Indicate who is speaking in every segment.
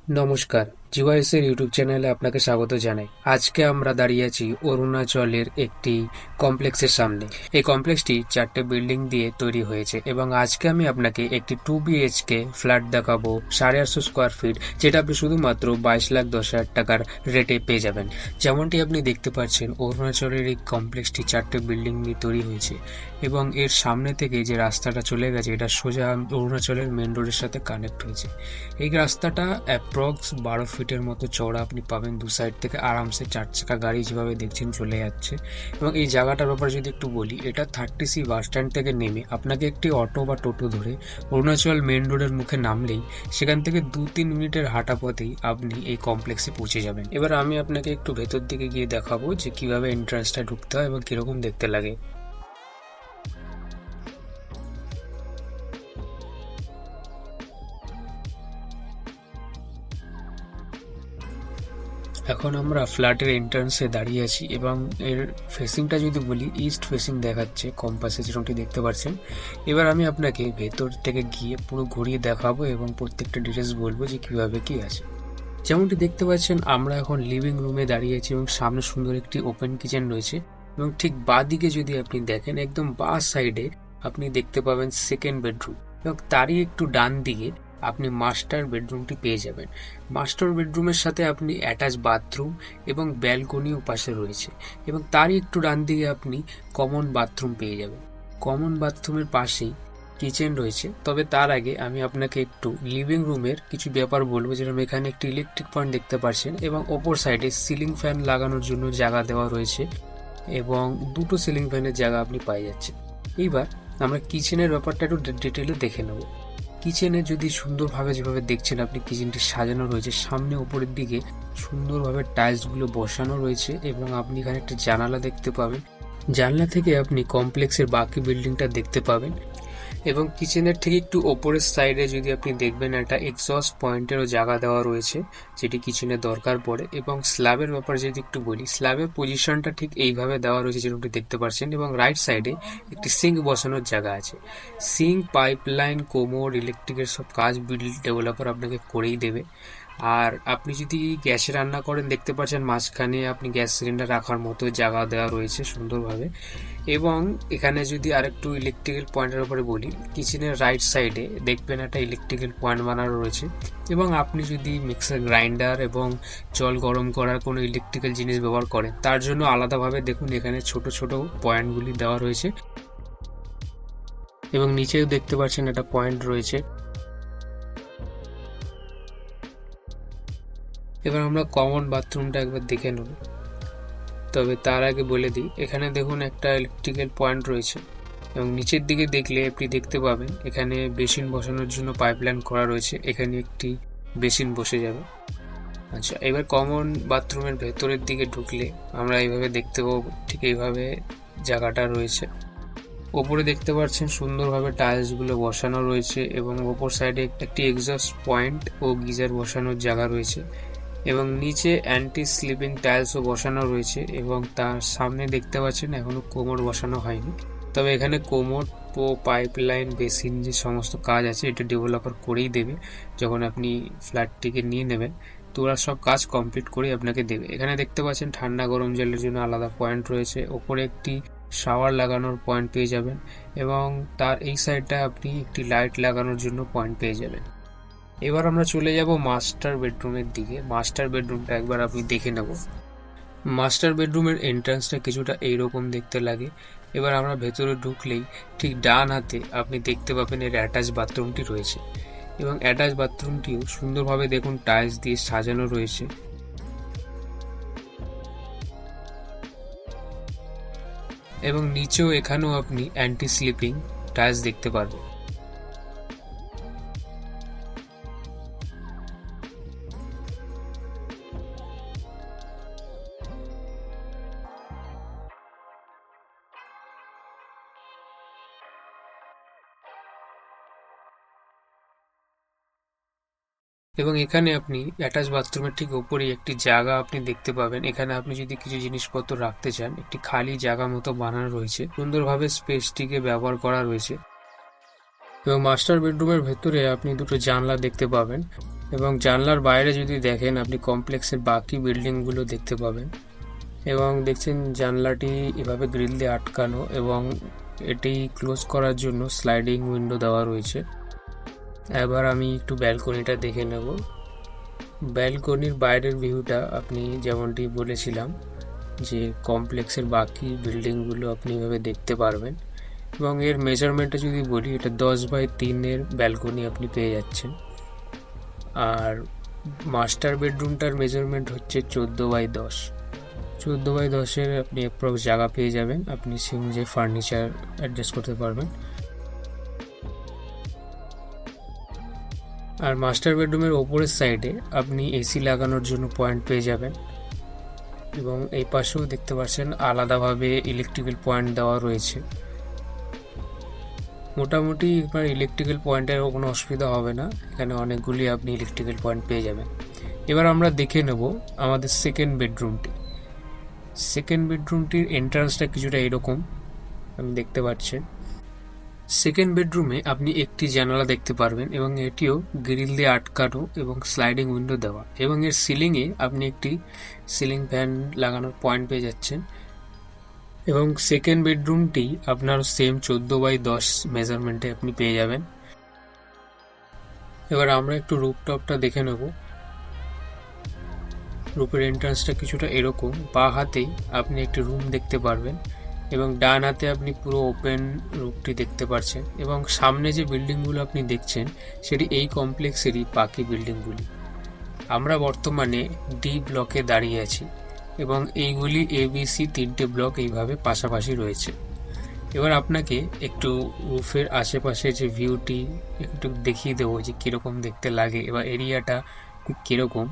Speaker 1: নমস্কার, জিওয়াইএস এর ইউটিউব চ্যানেলে আপনাকে স্বাগত জানাই। আজকে আমরা দাঁড়িয়ে আছি অরুণাচলের একটি কমপ্লেক্সের সামনে। এই কমপ্লেক্সটি 4টে বিল্ডিং দিয়ে তৈরি হয়েছে এবং আজকে আমি আপনাকে একটি 2 BHK ফ্ল্যাট দেখাবো 850 স্কোয়ার ফিট, যেটা আপনি শুধুমাত্র 22,10,000 টাকার রেটে পেয়ে যাবেন। যেমনটি আপনি দেখতে পাচ্ছেন, অরুণাচলের এই কমপ্লেক্সটি 4টে বিল্ডিং নিয়ে তৈরি হয়েছে এবং এর সামনে থেকে যে রাস্তাটা চলে গেছে এটা সোজা অরুণাচলের মেন রোডের সাথে কানেক্ট হয়েছে। এই রাস্তাটা অ্যাপ্রক্স 12 ফিটের মতো চওড়া আপনি পাবেন। দু সাইড থেকে আরামসে 4 চাকা গাড়ি যেভাবে দেখছেন চলে যাচ্ছে। এবং এই জায়গাটার ব্যাপারে যদি একটু বলি, এটা 30C বাস স্ট্যান্ড থেকে নেমে আপনাকে একটি অটো বা টোটো ধরে অরুণাচল মেন রোডের মুখে নামলেই সেখান থেকে 2-3 মিনিটের হাঁটা পথেই আপনি এই কমপ্লেক্সে পৌঁছে যাবেন। এবার আমি আপনাকে একটু ভেতর দিকে গিয়ে দেখাবো যে কিভাবে এন্ট্রান্সটা ঢুকতে হয় এবং কিরকম দেখতে লাগে। এখন আমরা ফ্ল্যাটের এন্ট্রান্সে দাঁড়িয়ে আছি এবং এর ফেসিংটা যদি বলি, ইস্ট ফেসিং দেখাচ্ছে কম্পাসে, যেরকমটি দেখতে পাচ্ছেন। এবার আমি আপনাকে ভেতর থেকে গিয়ে পুরো ঘুরিয়ে দেখাবো এবং প্রত্যেকটা ডিটেলস বলবো যে কিভাবে কি আছে। যেমনটি দেখতে পাচ্ছেন, আমরা এখন লিভিং রুমে দাঁড়িয়ে আছি এবং সামনে সুন্দর একটি ওপেন কিচেন রয়েছে এবং ঠিক বাঁ দিকে যদি আপনি দেখেন, একদম বাঁ সাইডে আপনি দেখতে পাবেন সেকেন্ড বেডরুম এবং তারই একটু ডান দিকে আপনি মাস্টার বেডরুমটি পেয়ে যাবেন। মাস্টার বেডরুমের সাথে আপনি অ্যাটাচ বাথরুম এবং ব্যালকনিও পাশে রয়েছে এবং তারই একটু ডান দিকে আপনি কমন বাথরুম পেয়ে যাবেন। কমন বাথরুমের পাশেই কিচেন রয়েছে। তবে তার আগে আমি আপনাকে একটু লিভিং রুমের কিছু ব্যাপার বলবো, যেরকম এখানে একটি ইলেকট্রিক পয়েন্ট দেখতে পাচ্ছেন এবং ওপর সাইডে সিলিং ফ্যান লাগানোর জন্য জায়গা দেওয়া রয়েছে এবং দুটো সিলিং ফ্যানের জায়গা আপনি পাই যাচ্ছেন। এইবার আমরা কিচেনের ব্যাপারটা একটু ডিটেলে দেখে নেব। কিচেনে যদি সুন্দরভাবে যেভাবে দেখছেন আপনি, কিচেনটি সাজানো রয়েছে, সামনে উপরের দিকে সুন্দরভাবে টাইলসগুলো বসানো রয়েছে এবং আপনি এখানে একটা জানালা দেখতে পাবেন। জানলা থেকে আপনি কমপ্লেক্সের বাকি বিল্ডিংটা দেখতে পাবেন এবং কিচেনের ঠিক একটু ওপরের সাইডে যদি আপনি দেখবেন, একটা এক্সস্ট পয়েন্টেরও জায়গা দেওয়া রয়েছে যেটি কিচেনে দরকার পড়ে। এবং স্ল্যাবের ব্যাপারে যদি একটু বলি, স্ল্যাবের পজিশনটা ঠিক এইভাবে দেওয়া রয়েছে যেরকমটি দেখতে পাচ্ছেন এবং রাইট সাইডে একটি সিঙ্ক বসানোর জায়গা আছে। সিঙ্ক, পাইপলাইন, কোমোড, ইলেকট্রিকের সব কাজ বিল্ড ডেভেলপার আপনাকে করেই দেবে। আর আপনি যদি গ্যাসে রান্না করেন, দেখতে পাচ্ছেন মাঝখানে আপনি গ্যাস সিলিন্ডার রাখার মতো জায়গা দেওয়া রয়েছে সুন্দরভাবে। এবং এখানে যদি আরেকটু ইলেকট্রিক্যাল পয়েন্টের উপরে বলি, কিচেনের রাইট সাইডে দেখবেন একটা ইলেকট্রিক্যাল পয়েন্ট বানানো রয়েছে এবং আপনি যদি মিক্সার গ্রাইন্ডার এবং জল গরম করার কোনো ইলেকট্রিক্যাল জিনিস ব্যবহার করেন, তার জন্য আলাদাভাবে দেখুন এখানে ছোট ছোট পয়েন্টগুলি দেওয়া রয়েছে এবং নিচেও দেখতে পাচ্ছেন একটা পয়েন্ট রয়েছে। এবার আমরা কমন বাথরুমটা একবার দেখে নেব। তবে তার আগে বলে দিই, এখানে দেখুন একটা ইলেকট্রিক্যাল পয়েন্ট রয়েছে এবং নিচের দিকে দেখলে আপনি দেখতে পাবেন এখানে বেসিন বসানোর জন্য পাইপলাইন করা রয়েছে। এখানে একটি বেসিন বসে যাবে। আচ্ছা, এবার কমন বাথরুমের ভেতরের দিকে ঢুকলে আমরা এইভাবে দেখতে পাবো, ঠিক এইভাবে জায়গাটা রয়েছে। ওপরে দেখতে পাচ্ছেন সুন্দরভাবে টাইলসগুলো বসানো রয়েছে এবং ওপর সাইডে একটি এক্সস্ট পয়েন্ট ও গিজার বসানোর জায়গা রয়েছে এবং নিচে অ্যান্টি স্লিপিং টাইলসও বসানো রয়েছে এবং তার সামনে দেখতে পাচ্ছেন এখনো কোমোড বসানো হয়নি। তবে এখানে কোমোড ও পাইপলাইন, বেসিন যে সমস্ত কাজ আছে এটা ডেভেলপার করেই দেবে যখন আপনি ফ্ল্যাটটিকে নিয়ে নেবেন। তো ওরা সব কাজ কমপ্লিট করে আপনাকে দেবে। এখানে দেখতে পাচ্ছেন ঠান্ডা গরম জলের জন্য আলাদা পয়েন্ট রয়েছে। ওপরে একটি শাওয়ার লাগানোর পয়েন্ট পেয়ে যাবেন এবং তার এই সাইডটা আপনি একটি লাইট লাগানোর জন্য পয়েন্ট পেয়ে যাবেন। এবার আমরা চলে যাব মাস্টার বেডরুমের দিকে। মাস্টার বেডরুমটা একবার আপনি দেখে নেব। মাস্টার বেডরুমের এন্ট্রান্সটা কিছুটা এইরকম দেখতে লাগে। এবার আমরা ভেতরে ঢুকলেই ঠিক ডান হাতে আপনি দেখতে পাবেন এর অ্যাটাচ বাথরুমটি রয়েছে এবং অ্যাটাচ বাথরুমটিও সুন্দরভাবে দেখুন টাইলস দিয়ে সাজানো রয়েছে এবং নিচেও এখানেও আপনি অ্যান্টি স্লিপিং টাইলস দেখতে পারবেন। এবং এখানে আপনি অ্যাটাচ বাথরুমের ঠিক ওপরেই একটি জায়গা আপনি দেখতে পাবেন। এখানে আপনি যদি কিছু জিনিসপত্র রাখতে চান, একটি খালি জায়গা মতো বানানো রয়েছে, সুন্দরভাবে স্পেসটিকে ব্যবহার করা রয়েছে। এবং মাস্টার বেডরুমের ভেতরে আপনি দুটো জানলা দেখতে পাবেন এবং জানলার বাইরে যদি দেখেন আপনি কমপ্লেক্সের বাকি বিল্ডিংগুলো দেখতে পাবেন। এবং দেখছেন জানলাটি এভাবে গ্রিল দিয়ে আটকানো এবং এটি ক্লোজ করার জন্য স্লাইডিং উইন্ডো দেওয়া রয়েছে। এবার আমি একটু ব্যালকনিটা দেখে নেব। ব্যালকনির বাইরের ভিউটা আপনি যেমনটি বলেছিলাম যে কমপ্লেক্সের বাকি বিল্ডিংগুলো আপনি এভাবে দেখতে পারবেন। এবং এর মেজারমেন্টটা যদি বলি, এটা 10x3 ব্যালকনি আপনি পেয়ে যাচ্ছেন। আর মাস্টার বেডরুমটার মেজারমেন্ট হচ্ছে 14x10। 14x10 আপনি অ্যাপ্রক্স জায়গা পেয়ে যাবেন, আপনি সেই অনুযায়ী ফার্নিচার অ্যাডজাস্ট করতে পারবেন। আর মাস্টার বেডরুমের ওপরের সাইডে আপনি এসি লাগানোর জন্য পয়েন্ট পেয়ে যাবেন। এবং এই পাশেও দেখতে পাচ্ছেন আলাদাভাবে ইলেকট্রিক্যাল পয়েন্ট দেওয়া রয়েছে। মোটামুটি এবার ইলেকট্রিক্যাল পয়েন্টের কোনো অসুবিধা হবে না, এখানে অনেকগুলি আপনি ইলেকট্রিক্যাল পয়েন্ট পেয়ে যাবেন। এবার আমরা দেখে নেব আমাদের সেকেন্ড বেডরুমটি। সেকেন্ড বেডরুমটির এন্ট্রান্সটা কিছুটা এরকম আপনি দেখতে পাচ্ছেন। সেকেন্ড বেডরুমে আপনি একটি জানালা দেখতে পারবেন এবং এটিও গ্রিল দিয়ে আটকানো এবং স্লাইডিং উইন্ডো দেওয়া। এবং এর সিলিংয়ে আপনি একটি সিলিং ফ্যান লাগানোর পয়েন্ট পেয়ে যাচ্ছেন। এবং সেকেন্ড বেডরুমটি আপনার সেম 14x10 মেজারমেন্টে আপনি পেয়ে যাবেন। এবার আমরা একটু রুফটপটা দেখে নেব। রুফের এন্ট্রান্সটা কিছুটা এরকম, বাঁ হাতেই আপনি একটি রুম দেখতে পারবেন এবং ডান হাতে আপনি পুরো ওপেন রুফটি দেখতে পাচ্ছেন। এবং সামনে যে বিল্ডিংগুলো আপনি দেখছেন সেটি এই কমপ্লেক্সেরই বাকি বিল্ডিংগুলি। আমরা বর্তমানে ডি ব্লকে দাঁড়িয়ে আছি এবং এইগুলি ABC 3টে ব্লক এইভাবে পাশাপাশি রয়েছে। এবার আপনাকে একটু রুফের আশেপাশে যে ভিউটি একটু দেখিয়ে দেবো যে কীরকম দেখতে লাগে এবার এরিয়াটা ঠিক কীরকম।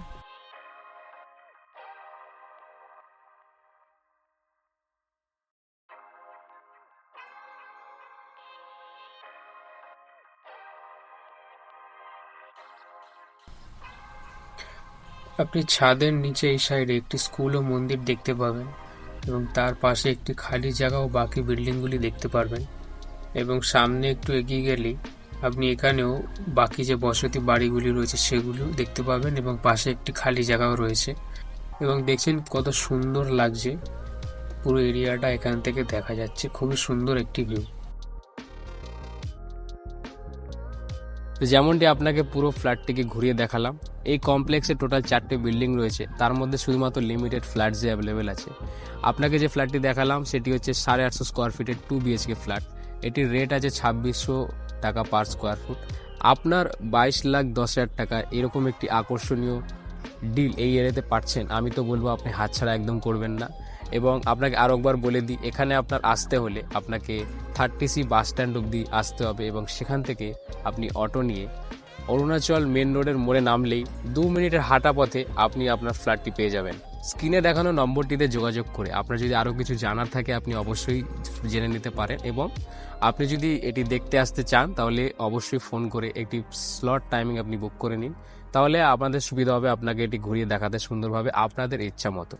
Speaker 1: আপনি ছাদের নিচে এই সাইডে একটি স্কুল ও মন্দির দেখতে পাবেন এবং তার পাশে একটি খালি জায়গা ও বাকি বিল্ডিংগুলি দেখতে পারবেন। এবং সামনে একটু এগিয়ে গেলেই আপনি এখানেও বাকি যে বসতি বাড়িগুলি রয়েছে সেগুলো দেখতে পাবেন এবং পাশে একটি খালি জায়গাও রয়েছে। এবং দেখছেন কত সুন্দর লাগছে, পুরো এরিয়াটা এখান থেকে দেখা যাচ্ছে, খুবই সুন্দর একটি ভিউ।
Speaker 2: তো যেমনটি আপনাকে পুরো ফ্ল্যাটটিকে ঘুরিয়ে দেখালাম, এই কমপ্লেক্সে টোটাল 4টে বিল্ডিং রয়েছে, তার মধ্যে শুধুমাত্র লিমিটেড ফ্ল্যাট যে অ্যাভেলেবেল আছে। আপনাকে যে ফ্ল্যাটটি দেখালাম সেটি হচ্ছে 850 স্কোয়ার ফিটের 2 BHK ফ্ল্যাট। এটির রেট আছে 2600 টাকা পার স্কোয়ার ফুট। আপনার 22,10,000 টাকা এরকম একটি আকর্ষণীয় ডিল এই এরিয়াতে পাচ্ছেন, আমি তো বলবো আপনি হাতছাড়া একদম করবেন না। এবং আপনাকে আরও একবার বলে দিই, এখানে আপনার আসতে হলে আপনাকে 30C বাস স্ট্যান্ড অবধি আসতে হবে এবং সেখান থেকে আপনি অটো নিয়ে অরুণাচল মেন রোডের মোড়ে নামলেই 2 মিনিটের হাঁটা পথে আপনি আপনার ফ্ল্যাটটি পেয়ে যাবেন। স্ক্রিনে দেখানো নম্বরটিতে যোগাযোগ করে আপনার যদি আরও কিছু জানার থাকে আপনি অবশ্যই জেনে নিতে পারেন। এবং আপনি যদি এটি দেখতে আসতে চান তাহলে অবশ্যই ফোন করে একটি স্লট টাইমিং আপনি বুক করে নিন, তাহলে আপনাদের সুবিধা হবে আপনাকে এটি ঘুরিয়ে দেখাতে সুন্দরভাবে আপনাদের ইচ্ছা মতো।